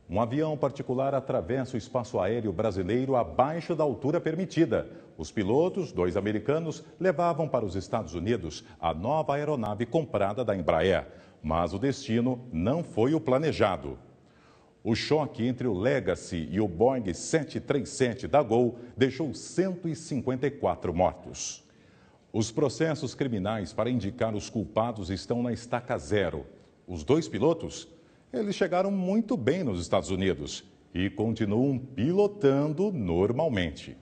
Um avião particular atravessa o espaço aéreo brasileiro abaixo da altura permitida. Os pilotos, 2 americanos, levavam para os Estados Unidos a nova aeronave comprada da Embraer. Mas o destino não foi o planejado. O choque entre o Legacy e o Boeing 737 da Gol deixou 154 mortos. Os processos criminais para indicar os culpados estão na estaca zero. Os 2 pilotos, eles chegaram muito bem nos Estados Unidos e continuam pilotando normalmente.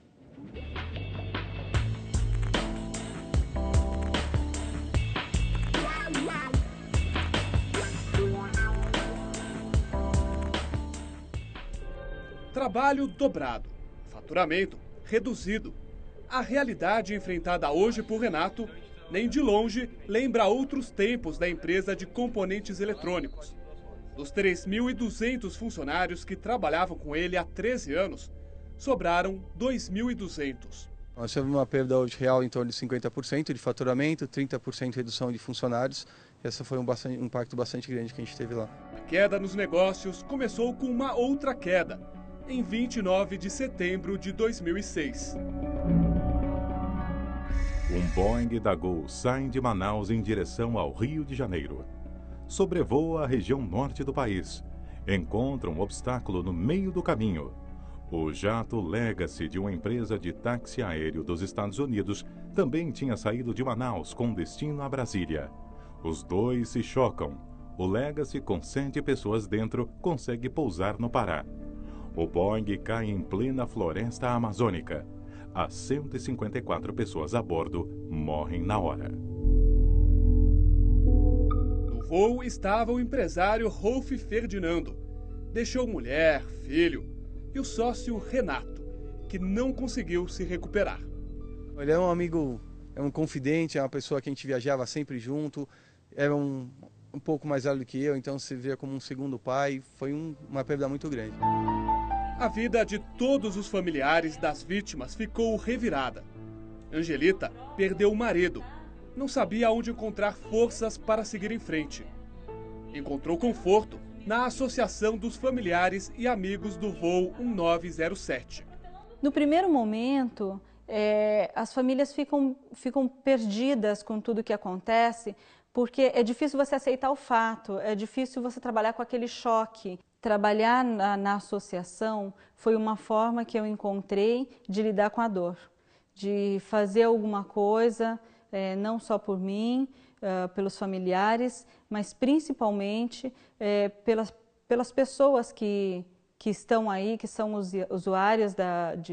Trabalho dobrado, faturamento reduzido. A realidade enfrentada hoje por Renato, nem de longe, lembra outros tempos da empresa de componentes eletrônicos. Dos 3.200 funcionários que trabalhavam com ele há 13 anos, sobraram 2.200. Nós tivemos uma perda hoje real em torno de 50% de faturamento, 30% de redução de funcionários. Esse foi um impacto bastante grande que a gente teve lá. A queda nos negócios começou com uma outra queda, em 29 de setembro de 2006. Um Boeing da Gol sai de Manaus em direção ao Rio de Janeiro. Sobrevoa a região norte do país. Encontra um obstáculo no meio do caminho. O jato Legacy de uma empresa de táxi aéreo dos Estados Unidos também tinha saído de Manaus com destino a Brasília. Os 2 se chocam. O Legacy, com 7 pessoas dentro, consegue pousar no Pará. O Boeing cai em plena floresta amazônica. As 154 pessoas a bordo morrem na hora. No voo estava o empresário Rolf Ferdinando. Deixou mulher, filho e o sócio Renato, que não conseguiu se recuperar. Ele é um amigo, é um confidente, é uma pessoa que a gente viajava sempre junto, era um pouco mais velho que eu, então se vê como um segundo pai. Foi uma perda muito grande. A vida de todos os familiares das vítimas ficou revirada. Angelita perdeu o marido. Não sabia onde encontrar forças para seguir em frente. Encontrou conforto na Associação dos Familiares e Amigos do Voo 1907. No primeiro momento, as famílias ficam perdidas com tudo que acontece, porque é difícil você aceitar o fato, é difícil você trabalhar com aquele choque. Trabalhar na associação foi uma forma que eu encontrei de lidar com a dor, de fazer alguma coisa, não só por mim, pelos familiares, mas principalmente pelas pessoas que estão aí, que são usuárias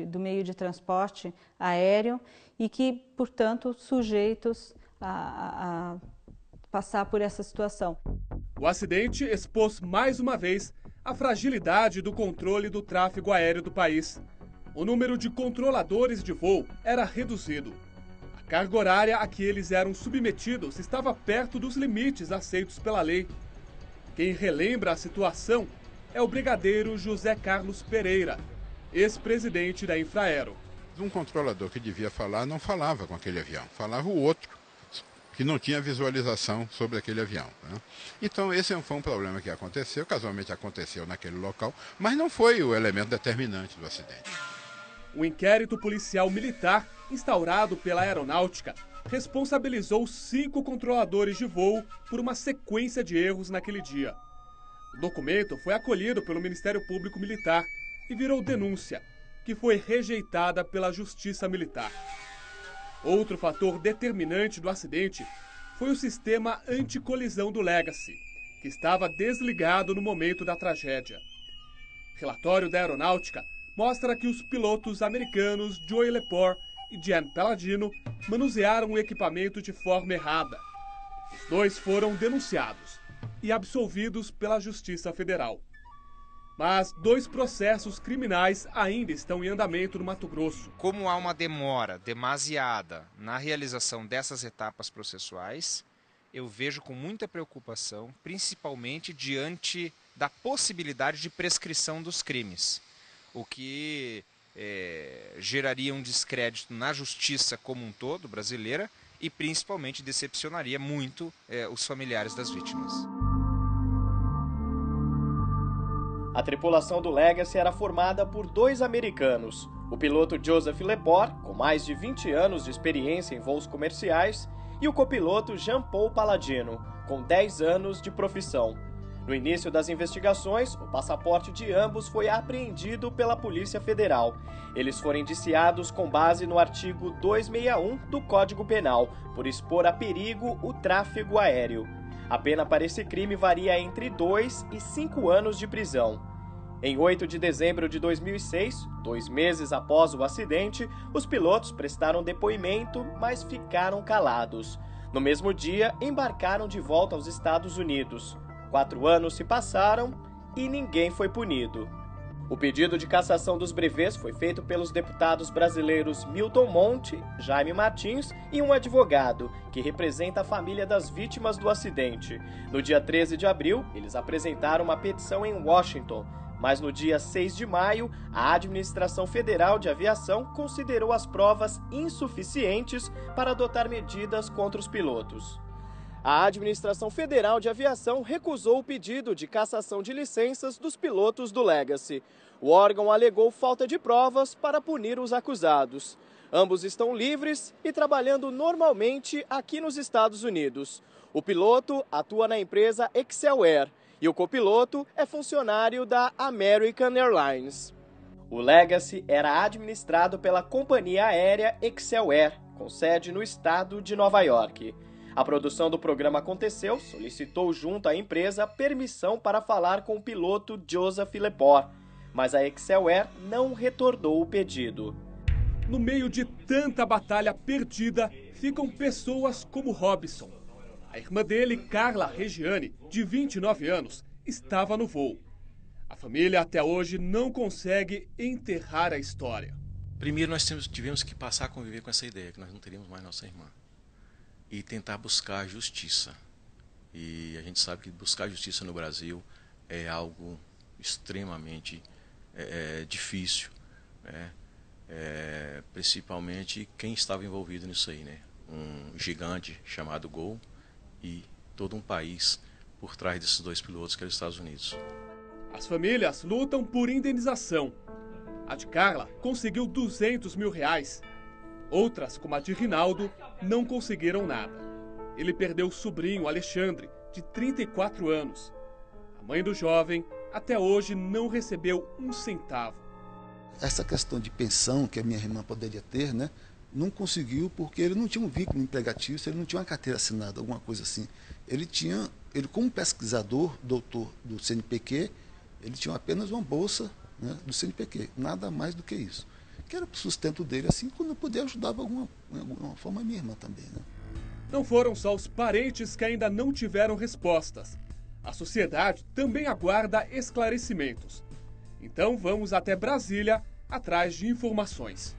do meio de transporte aéreo e que, portanto, sujeitos a passar por essa situação. O acidente expôs mais uma vez a fragilidade do controle do tráfego aéreo do país. O número de controladores de voo era reduzido. A carga horária a que eles eram submetidos estava perto dos limites aceitos pela lei. Quem relembra a situação é o brigadeiro José Carlos Pereira, ex-presidente da Infraero. Um controlador que devia falar não falava com aquele avião, falava o outro, que não tinha visualização sobre aquele avião, né? Então esse foi um problema que aconteceu, casualmente aconteceu naquele local, mas não foi o elemento determinante do acidente. O inquérito policial militar instaurado pela Aeronáutica responsabilizou 5 controladores de voo por uma sequência de erros naquele dia. O documento foi acolhido pelo Ministério Público Militar e virou denúncia, que foi rejeitada pela Justiça Militar. Outro fator determinante do acidente foi o sistema anticolisão do Legacy, que estava desligado no momento da tragédia. Relatório da Aeronáutica mostra que os pilotos americanos Joey Lepore e Jan Palladino manusearam o equipamento de forma errada. Os 2 foram denunciados e absolvidos pela Justiça Federal. Mas 2 processos criminais ainda estão em andamento no Mato Grosso. Como há uma demora demasiada na realização dessas etapas processuais, eu vejo com muita preocupação, principalmente diante da possibilidade de prescrição dos crimes, o que geraria um descrédito na justiça como um todo brasileira e principalmente decepcionaria muito os familiares das vítimas. A tripulação do Legacy era formada por 2 americanos, o piloto Joseph Lepore, com mais de 20 anos de experiência em voos comerciais, e o copiloto Jean-Paul Palladino, com 10 anos de profissão. No início das investigações, o passaporte de ambos foi apreendido pela Polícia Federal. Eles foram indiciados com base no artigo 261 do Código Penal, por expor a perigo o tráfego aéreo. A pena para esse crime varia entre 2 e 5 anos de prisão. Em 8 de dezembro de 2006, 2 meses após o acidente, os pilotos prestaram depoimento, mas ficaram calados. No mesmo dia, embarcaram de volta aos Estados Unidos. 4 anos se passaram e ninguém foi punido. O pedido de cassação dos brevês foi feito pelos deputados brasileiros Milton Monte, Jaime Martins e um advogado, que representa a família das vítimas do acidente. No dia 13 de abril, eles apresentaram uma petição em Washington, mas no dia 6 de maio, a Administração Federal de Aviação considerou as provas insuficientes para adotar medidas contra os pilotos. A Administração Federal de Aviação recusou o pedido de cassação de licenças dos pilotos do Legacy. O órgão alegou falta de provas para punir os acusados. Ambos estão livres e trabalhando normalmente aqui nos Estados Unidos. O piloto atua na empresa Excel Air e o copiloto é funcionário da American Airlines. O Legacy era administrado pela companhia aérea Excel Air, com sede no estado de Nova York. A produção do programa aconteceu, solicitou junto à empresa permissão para falar com o piloto Joseph Lepore, mas a Excel Air não retornou o pedido. No meio de tanta batalha perdida, ficam pessoas como Robson. A irmã dele, Carla Regiane, de 29 anos, estava no voo. A família até hoje não consegue enterrar a história. Primeiro nós tivemos que passar a conviver com essa ideia, que nós não teríamos mais nossa irmã. E tentar buscar justiça. E a gente sabe que buscar justiça no Brasil é algo extremamente difícil, né? Principalmente quem estava envolvido nisso aí, né? Um gigante chamado Gol e todo um país por trás desses 2 pilotos que eram os Estados Unidos. As famílias lutam por indenização. A de Carla conseguiu R$200 mil. Outras, como a de Rinaldo, não conseguiram nada. Ele perdeu o sobrinho, Alexandre, de 34 anos. A mãe do jovem, até hoje, não recebeu um centavo. Essa questão de pensão que a minha irmã poderia ter, né, não conseguiu porque ele não tinha um vínculo empregatício, ele não tinha uma carteira assinada, alguma coisa assim. Ele como pesquisador, doutor do CNPq, ele tinha apenas uma bolsa, né, do CNPq, nada mais do que isso. Que era o sustento dele, assim, quando eu puder ajudava de alguma forma a minha irmã também, né? Não foram só os parentes que ainda não tiveram respostas. A sociedade também aguarda esclarecimentos. Então vamos até Brasília atrás de informações.